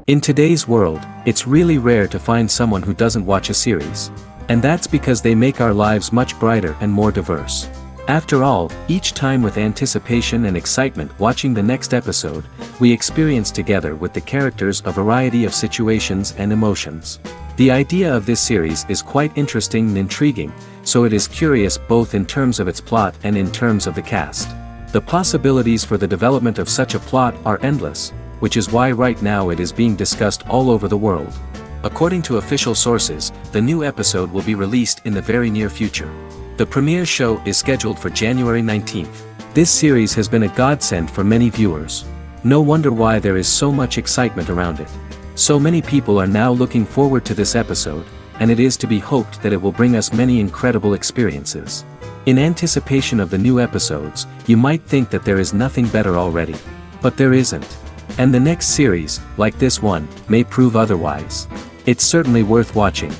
In today's world, it's really rare to find someone who doesn't watch a series. And that's because they make our lives much brighter and more diverse. After all, each time with anticipation and excitement watching the next episode, we experience together with the characters a variety of situations and emotions. The idea of this series is quite interesting and intriguing, so it is curious both in terms of its plot and in terms of the cast. The possibilities for the development of such a plot are endless, which is why right now it is being discussed all over the world. According to official sources, the new episode will be released in the very near future. The premiere show is scheduled for January 19th. This series has been a godsend for many viewers. No wonder why there is so much excitement around it. So many people are now looking forward to this episode, and it is to be hoped that it will bring us many incredible experiences. In anticipation of the new episodes, you might think that there is nothing better already. But there isn't. And the next series, like this one, may prove otherwise. It's certainly worth watching.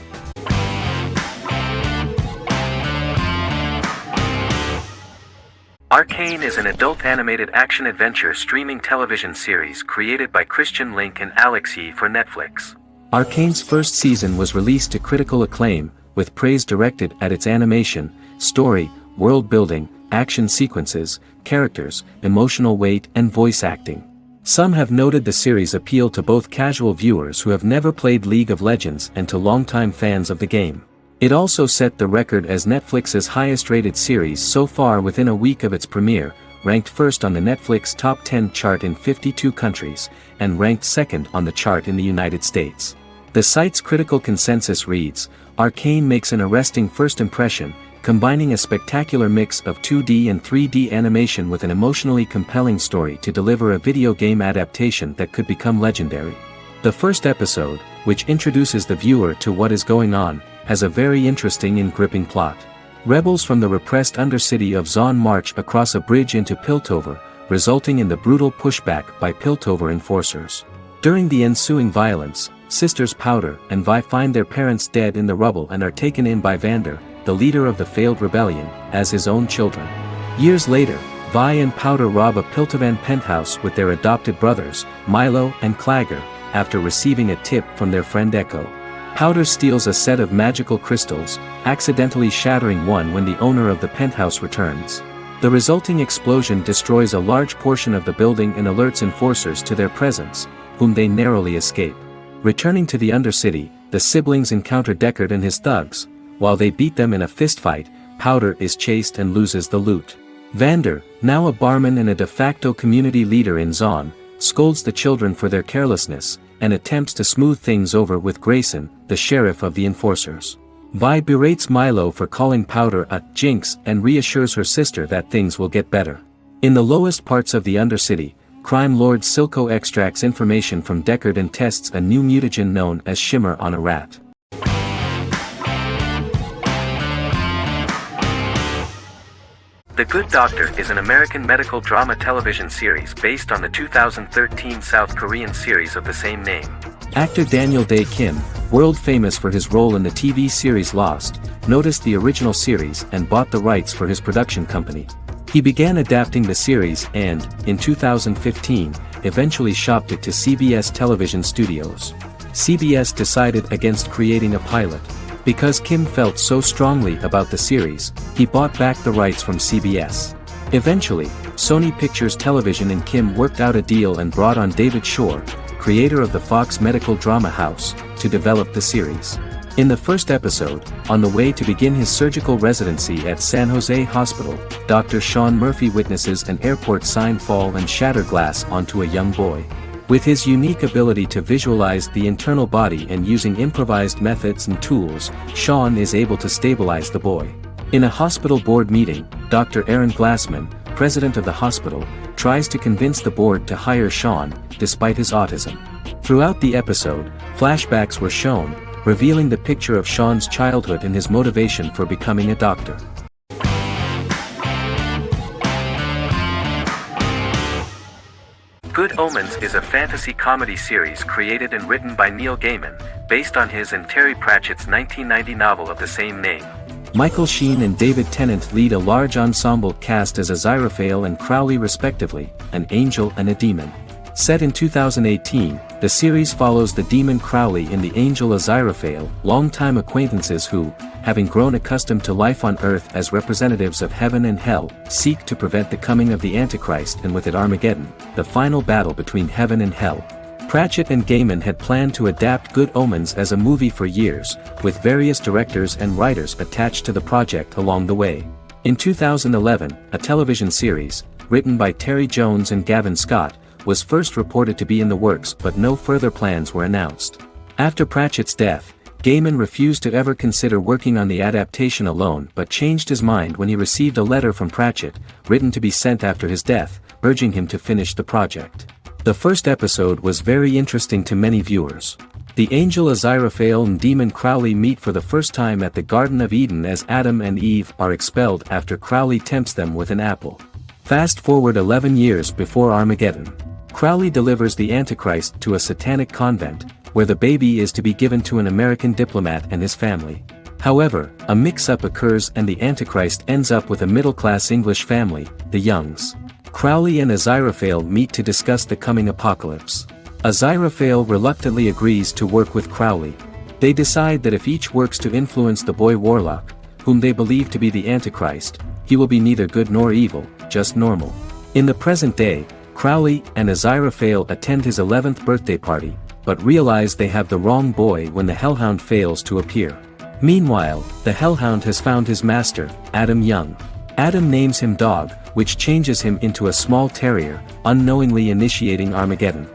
Arcane is an adult animated action-adventure streaming television series created by Christian Link and Alex Yee for Netflix. Arcane's first season was released to critical acclaim, with praise directed at its animation, story, world-building, action sequences, characters, emotional weight and voice acting. Some have noted the series appeal to both casual viewers who have never played League of Legends and to longtime fans of the game. It also set the record as Netflix's highest-rated series so far within a week of its premiere, ranked first on the Netflix Top 10 chart in 52 countries, and ranked second on the chart in the United States. The site's critical consensus reads, "Arcane makes an arresting first impression, combining a spectacular mix of 2D and 3D animation with an emotionally compelling story to deliver a video game adaptation that could become legendary." The first episode, which introduces the viewer to what is going on, has a very interesting and gripping plot. Rebels from the repressed undercity of Zon march across a bridge into Piltover, resulting in the brutal pushback by Piltover enforcers. During the ensuing violence, sisters Powder and Vi find their parents dead in the rubble and are taken in by Vander, the leader of the failed rebellion, as his own children. Years later, Vi and Powder rob a Piltovan penthouse with their adopted brothers, Milo and Clagger, after receiving a tip from their friend Echo. Powder steals a set of magical crystals, accidentally shattering one when the owner of the penthouse returns. The resulting explosion destroys a large portion of the building and alerts enforcers to their presence, whom they narrowly escape. Returning to the Undercity, the siblings encounter Deckard and his thugs. While they beat them in a fistfight, Powder is chased and loses the loot. Vander, now a barman and a de facto community leader in Zon, scolds the children for their carelessness, and attempts to smooth things over with Grayson, the sheriff of the enforcers. Vi berates Milo for calling Powder a jinx and reassures her sister that things will get better. In the lowest parts of the Undercity, crime lord Silco extracts information from Deckard and tests a new mutagen known as Shimmer on a rat. The Good Doctor is an American medical drama television series based on the 2013 South Korean series of the same name. Actor Daniel Dae Kim, world famous for his role in the TV series Lost, noticed the original series and bought the rights for his production company. He began adapting the series and, in 2015, eventually shopped it to CBS Television Studios. CBS decided against creating a pilot. Because Kim felt so strongly about the series, he bought back the rights from CBS. Eventually, Sony Pictures Television and Kim worked out a deal and brought on David Shore, creator of the Fox medical drama house, to develop the series. In the first episode, on the way to begin his surgical residency at San Jose Hospital, Dr. Sean Murphy witnesses an airport sign fall and shatter glass onto a young boy. With his unique ability to visualize the internal body and using improvised methods and tools, Sean is able to stabilize the boy. In a hospital board meeting, Dr. Aaron Glassman, president of the hospital, tries to convince the board to hire Sean, despite his autism. Throughout the episode, flashbacks were shown, revealing the picture of Sean's childhood and his motivation for becoming a doctor. Good Omens is a fantasy comedy series created and written by Neil Gaiman, based on his and Terry Pratchett's 1990 novel of the same name. Michael Sheen and David Tennant lead a large ensemble cast as Aziraphale and Crowley respectively, an angel and a demon. Set in 2018, the series follows the demon Crowley and the angel Aziraphale, longtime acquaintances who, having grown accustomed to life on Earth as representatives of heaven and hell, seek to prevent the coming of the Antichrist and with it Armageddon, the final battle between heaven and hell. Pratchett and Gaiman had planned to adapt Good Omens as a movie for years, with various directors and writers attached to the project along the way. In 2011, a television series, written by Terry Jones and Gavin Scott, was first reported to be in the works but no further plans were announced. After Pratchett's death, Gaiman refused to ever consider working on the adaptation alone but changed his mind when he received a letter from Pratchett, written to be sent after his death, urging him to finish the project. The first episode was very interesting to many viewers. The angel Aziraphale and demon Crowley meet for the first time at the Garden of Eden as Adam and Eve are expelled after Crowley tempts them with an apple. Fast forward 11 years before Armageddon. Crowley delivers the Antichrist to a satanic convent, where the baby is to be given to an American diplomat and his family. However, a mix-up occurs and the Antichrist ends up with a middle-class English family, the Youngs. Crowley and Aziraphale meet to discuss the coming apocalypse. Aziraphale reluctantly agrees to work with Crowley. They decide that if each works to influence the boy Warlock, whom they believe to be the Antichrist, he will be neither good nor evil, just normal. In the present day, Crowley and Aziraphale attend his 11th birthday party, but realize they have the wrong boy when the Hellhound fails to appear. Meanwhile, the Hellhound has found his master, Adam Young. Adam names him Dog, which changes him into a small terrier, unknowingly initiating Armageddon.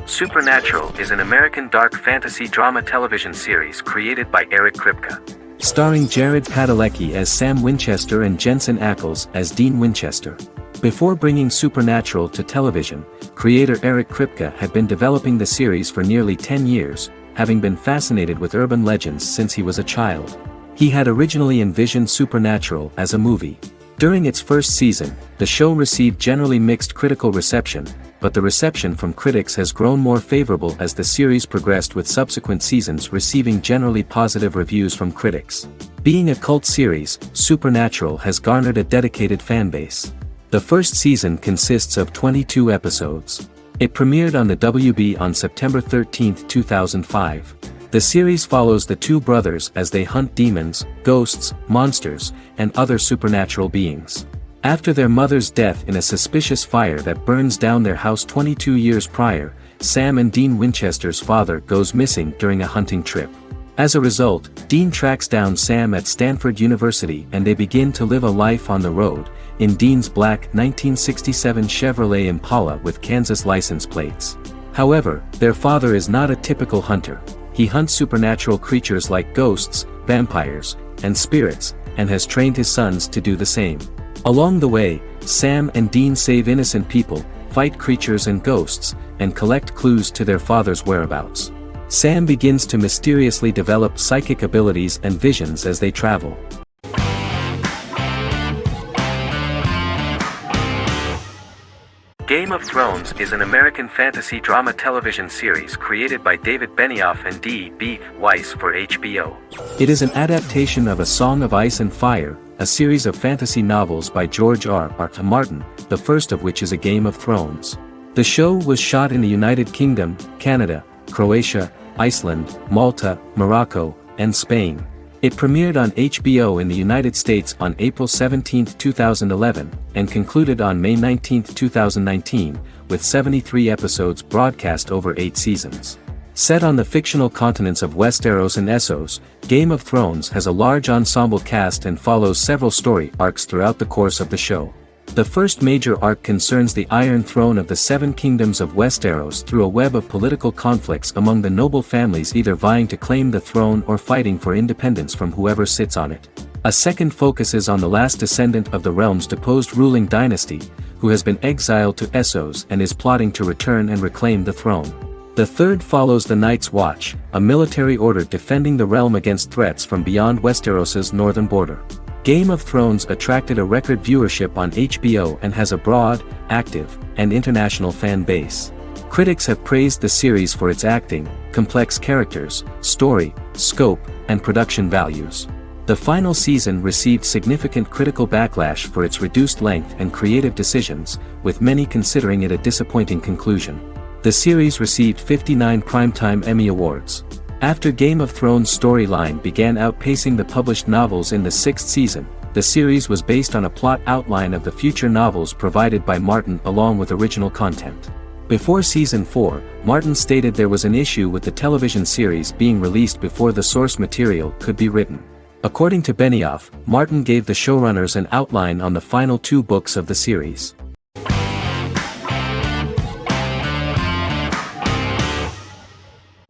Supernatural is an American dark fantasy drama television series created by Eric Kripke. Starring Jared Padalecki as Sam Winchester and Jensen Ackles as Dean Winchester. Before bringing Supernatural to television, creator Eric Kripke had been developing the series for nearly 10 years, having been fascinated with urban legends since he was a child. He had originally envisioned Supernatural as a movie. During its first season, the show received generally mixed critical reception, but the reception from critics has grown more favorable as the series progressed, with subsequent seasons receiving generally positive reviews from critics. Being a cult series, Supernatural has garnered a dedicated fanbase. The first season consists of 22 episodes. It premiered on the WB on September 13, 2005. The series follows the two brothers as they hunt demons, ghosts, monsters, and other supernatural beings. After their mother's death in a suspicious fire that burns down their house 22 years prior, Sam and Dean Winchester's father goes missing during a hunting trip. As a result, Dean tracks down Sam at Stanford University and they begin to live a life on the road, in Dean's black 1967 Chevrolet Impala with Kansas license plates. However, their father is not a typical hunter. He hunts supernatural creatures like ghosts, vampires, and spirits, and has trained his sons to do the same. Along the way, Sam and Dean save innocent people, fight creatures and ghosts, and collect clues to their father's whereabouts. Sam begins to mysteriously develop psychic abilities and visions as they travel. Game of Thrones is an American fantasy drama television series created by David Benioff and D.B. Weiss for HBO. It is an adaptation of A Song of Ice and Fire, a series of fantasy novels by George R.R. Martin, the first of which is A Game of Thrones. The show was shot in the United Kingdom, Canada, Croatia, Iceland, Malta, Morocco, and Spain. It premiered on HBO in the United States on April 17, 2011, and concluded on May 19, 2019, with 73 episodes broadcast over 8 seasons. Set on the fictional continents of Westeros and Essos, Game of Thrones has a large ensemble cast and follows several story arcs throughout the course of the show. The first major arc concerns the Iron Throne of the Seven Kingdoms of Westeros through a web of political conflicts among the noble families either vying to claim the throne or fighting for independence from whoever sits on it. A second focuses on the last descendant of the realm's deposed ruling dynasty, who has been exiled to Essos and is plotting to return and reclaim the throne. The third follows the Night's Watch, a military order defending the realm against threats from beyond Westeros's northern border. Game of Thrones attracted a record viewership on HBO and has a broad, active, and international fan base. Critics have praised the series for its acting, complex characters, story, scope, and production values. The final season received significant critical backlash for its reduced length and creative decisions, with many considering it a disappointing conclusion. The series received 59 Primetime Emmy Awards. After Game of Thrones' storyline began outpacing the published novels in the sixth season, the series was based on a plot outline of the future novels provided by Martin along with original content. Before Season 4, Martin stated there was an issue with the television series being released before the source material could be written. According to Benioff, Martin gave the showrunners an outline on the final 2 books of the series.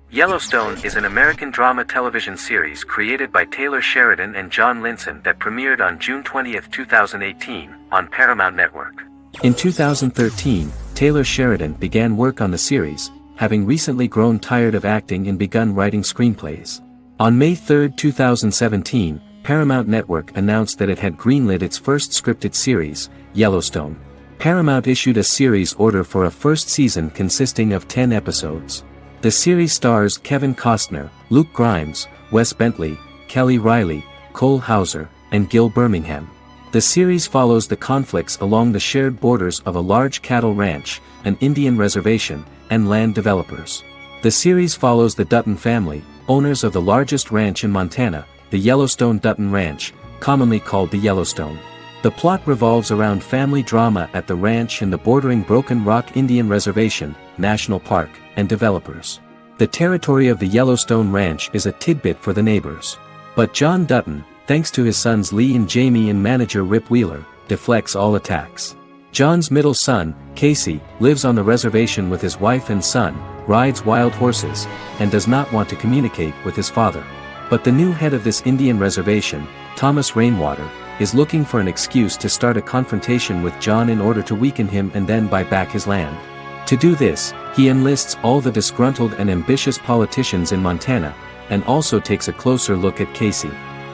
Yellowstone is an American drama television series created by Taylor Sheridan and John Linson that premiered on June 20, 2018, on Paramount Network. In 2013, Taylor Sheridan began work on the series, having recently grown tired of acting and begun writing screenplays. On May 3, 2017, Paramount Network announced that it had greenlit its first scripted series, Yellowstone. Paramount issued a series order for a first season consisting of 10 episodes. The series stars Kevin Costner, Luke Grimes, Wes Bentley, Kelly Riley, Cole Hauser, and Gil Birmingham. The series follows the conflicts along the shared borders of a large cattle ranch, an Indian reservation, and land developers. The series follows the Dutton family, owners of the largest ranch in Montana, the Yellowstone Dutton Ranch, commonly called the Yellowstone. The plot revolves around family drama at the ranch and the bordering Broken Rock Indian Reservation, National Park, and developers. The territory of the Yellowstone Ranch is a tidbit for the neighbors. But John Dutton, thanks to his sons Lee and Jamie and manager Rip Wheeler, deflects all attacks. John's middle son, Casey, lives on the reservation with his wife and son, rides wild horses, and does not want to communicate with his father. But the new head of this Indian reservation, Thomas Rainwater, is looking for an excuse to start a confrontation with John in order to weaken him and then buy back his land. To do this, he enlists all the disgruntled and ambitious politicians in Montana, and also takes a closer look at Casey.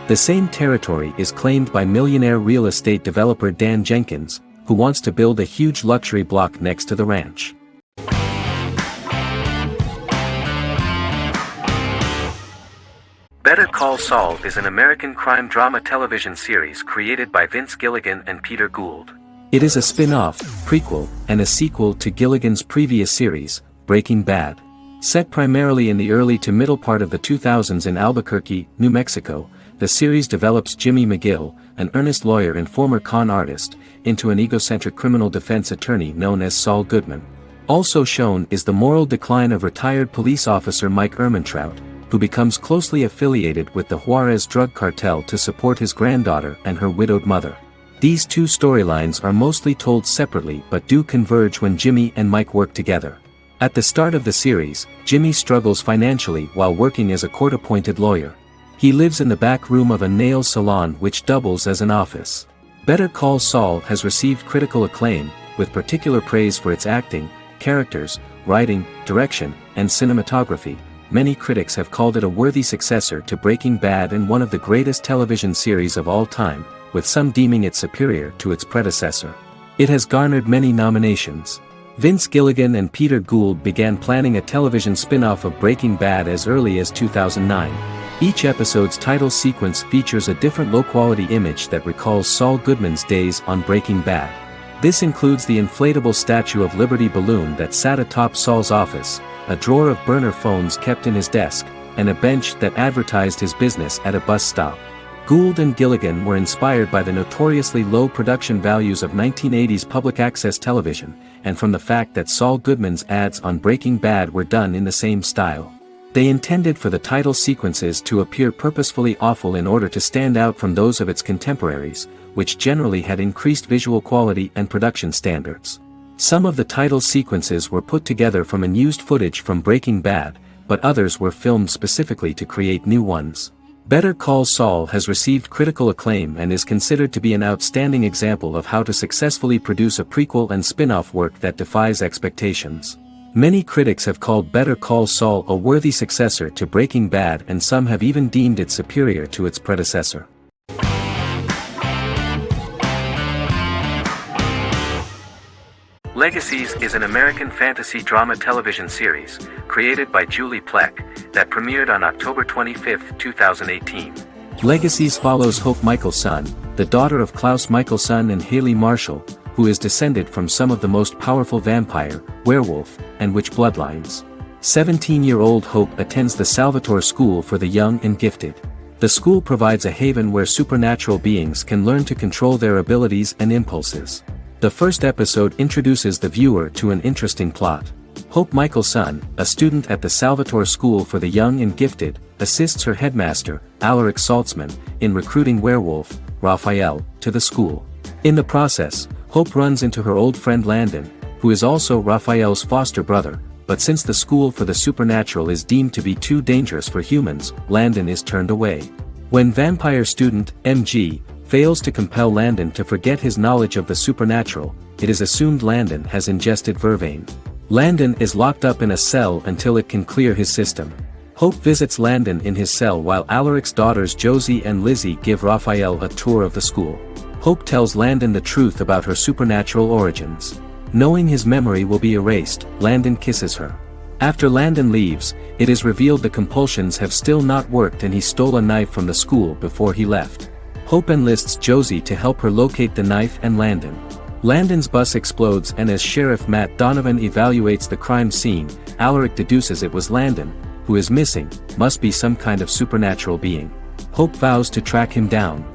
The same territory is claimed by millionaire real estate developer Dan Jenkins, who wants to build a huge luxury block next to the ranch. Better Call Saul is an American crime drama television series created by Vince Gilligan and Peter Gould. It is a spin-off, prequel, and a sequel to Gilligan's previous series, Breaking Bad. Set primarily in the early to middle part of the 2000s in Albuquerque, New Mexico, the series develops Jimmy McGill, an earnest lawyer and former con artist, into an egocentric criminal defense attorney known as Saul Goodman. Also shown is the moral decline of retired police officer Mike Ehrmantraut, who becomes closely affiliated with the Juarez drug cartel to support his granddaughter and her widowed mother. These two storylines are mostly told separately but do converge when Jimmy and Mike work together. At the start of the series, Jimmy struggles financially while working as a court-appointed lawyer. He lives in the back room of a nail salon which doubles as an office. Better Call Saul has received critical acclaim, with particular praise for its acting, characters, writing, direction, and cinematography. Many critics have called it a worthy successor to Breaking Bad and one of the greatest television series of all time, with some deeming it superior to its predecessor. It has garnered many nominations. Vince Gilligan and Peter Gould began planning a television spin-off of Breaking Bad as early as 2009. Each episode's title sequence features a different low-quality image that recalls Saul Goodman's days on Breaking Bad. This includes the inflatable Statue of Liberty balloon that sat atop Saul's office, a drawer of burner phones kept in his desk, and a bench that advertised his business at a bus stop. Gould and Gilligan were inspired by the notoriously low production values of 1980s public access television, and from the fact that Saul Goodman's ads on Breaking Bad were done in the same style. They intended for the title sequences to appear purposefully awful in order to stand out from those of its contemporaries, which generally had increased visual quality and production standards. Some of the title sequences were put together from unused footage from Breaking Bad, but others were filmed specifically to create new ones. Better Call Saul has received critical acclaim and is considered to be an outstanding example of how to successfully produce a prequel and spin-off work that defies expectations. Many critics have called Better Call Saul a worthy successor to Breaking Bad, and some have even deemed it superior to its predecessor. Legacies is an American fantasy drama television series, created by Julie Plec, that premiered on October 25, 2018. Legacies follows Hope Michelson, the daughter of Klaus Michelson and Haley Marshall, who is descended from some of the most powerful vampire, werewolf, and witch bloodlines. 17-year-old Hope attends the Salvatore School for the Young and Gifted. The school provides a haven where supernatural beings can learn to control their abilities and impulses. The first episode introduces the viewer to an interesting plot. Hope Michelson, a student at the Salvatore School for the Young and Gifted, assists her headmaster, Alaric Saltzman, in recruiting werewolf, Raphael, to the school. In the process, Hope runs into her old friend Landon, who is also Raphael's foster brother, but since the school for the supernatural is deemed to be too dangerous for humans, Landon is turned away. When vampire student, MG, fails to compel Landon to forget his knowledge of the supernatural, it is assumed Landon has ingested vervain. Landon is locked up in a cell until it can clear his system. Hope visits Landon in his cell while Alaric's daughters Josie and Lizzie give Raphael a tour of the school. Hope tells Landon the truth about her supernatural origins. Knowing his memory will be erased, Landon kisses her. After Landon leaves, it is revealed the compulsions have still not worked and he stole a knife from the school before he left. Hope enlists Josie to help her locate the knife and Landon. Landon's bus explodes and as Sheriff Matt Donovan evaluates the crime scene, Alaric deduces it was Landon, who is missing, must be some kind of supernatural being. Hope vows to track him down.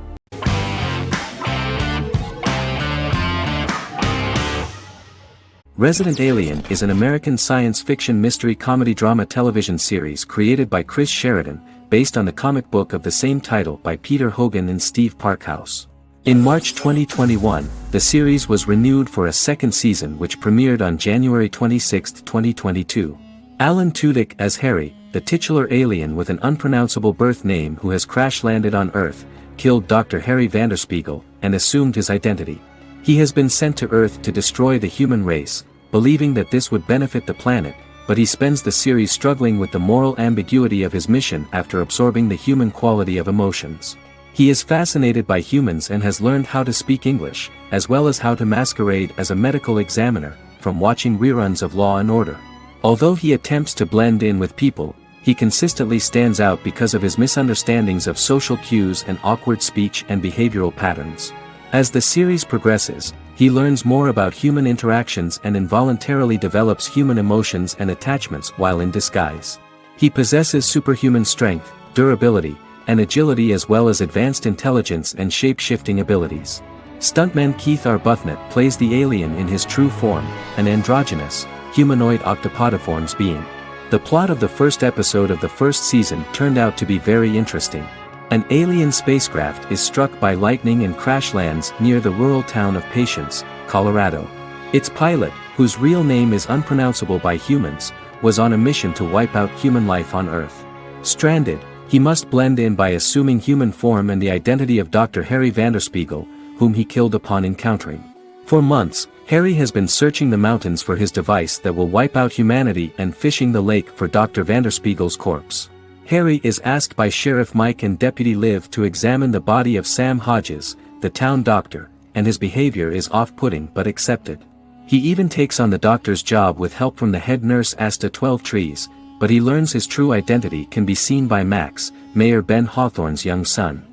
Resident Alien is an American science fiction mystery comedy drama television series created by Chris Sheridan, based on the comic book of the same title by Peter Hogan and Steve Parkhouse. In March 2021, the series was renewed for a second season which premiered on January 26, 2022. Alan Tudyk as Harry, the titular alien with an unpronounceable birth name who has crash-landed on Earth, killed Dr. Harry Vanderspiegel, and assumed his identity. He has been sent to Earth to destroy the human race, believing that this would benefit the planet, but he spends the series struggling with the moral ambiguity of his mission after absorbing the human quality of emotions. He is fascinated by humans and has learned how to speak English, as well as how to masquerade as a medical examiner, from watching reruns of Law and Order. Although he attempts to blend in with people, he consistently stands out because of his misunderstandings of social cues and awkward speech and behavioral patterns. As the series progresses, he learns more about human interactions and involuntarily develops human emotions and attachments while in disguise. He possesses superhuman strength, durability, and agility as well as advanced intelligence and shape-shifting abilities. Stuntman Keith Arbuthnot plays the alien in his true form, an androgynous, humanoid octopodiforms being. The plot of the first episode of the first season turned out to be very interesting. An alien spacecraft is struck by lightning and crash lands near the rural town of Patience, Colorado. Its pilot, whose real name is unpronounceable by humans, was on a mission to wipe out human life on Earth. Stranded, he must blend in by assuming human form and the identity of Dr. Harry Vanderspiegel, whom he killed upon encountering. For months, Harry has been searching the mountains for his device that will wipe out humanity and fishing the lake for Dr. Vanderspiegel's corpse. Harry is asked by Sheriff Mike and Deputy Liv to examine the body of Sam Hodges, the town doctor, and his behavior is off-putting but accepted. He even takes on the doctor's job with help from the head nurse Asta 12 Trees, but he learns his true identity can be seen by Max, Mayor Ben Hawthorne's young son.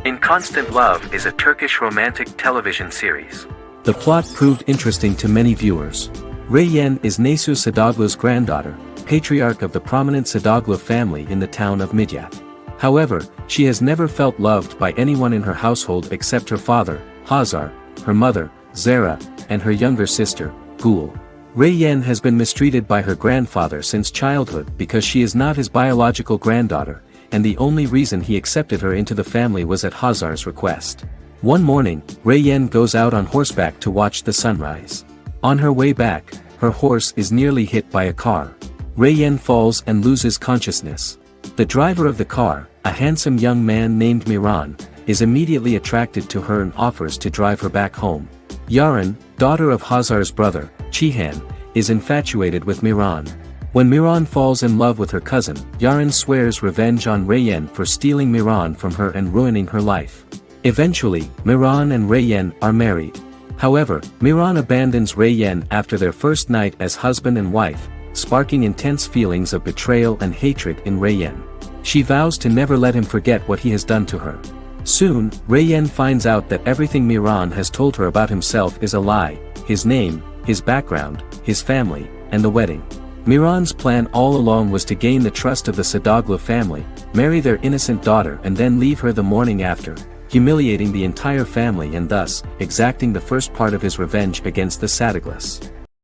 In Constant Love is a Turkish romantic television series. The plot proved interesting to many viewers. Reyyen is Nesu Sadoglu's granddaughter, patriarch of the prominent Sadoglu family in the town of Midyat. However, she has never felt loved by anyone in her household except her father, Hazar, her mother, Zara, and her younger sister, Gul. Reyyen has been mistreated by her grandfather since childhood because she is not his biological granddaughter, and the only reason he accepted her into the family was at Hazar's request. One morning, Reyyen goes out on horseback to watch the sunrise. On her way back, her horse is nearly hit by a car. Reyyen falls and loses consciousness. The driver of the car, a handsome young man named Miran, is immediately attracted to her and offers to drive her back home. Yaren, daughter of Hazar's brother, Chihan, is infatuated with Miran. When Miran falls in love with her cousin, Yaren swears revenge on Reyyen for stealing Miran from her and ruining her life. Eventually, Miran and Reyyen are married. However, Miran abandons Reyyen after their first night as husband and wife, sparking intense feelings of betrayal and hatred in Rayyan. She vows to never let him forget what he has done to her. Soon, Rayyan finds out that everything Miran has told her about himself is a lie: his name, his background, his family, and the wedding. Miran's plan all along was to gain the trust of the Sadoglu family, marry their innocent daughter and then leave her the morning after, humiliating the entire family and thus, exacting the first part of his revenge against the Sadoglas.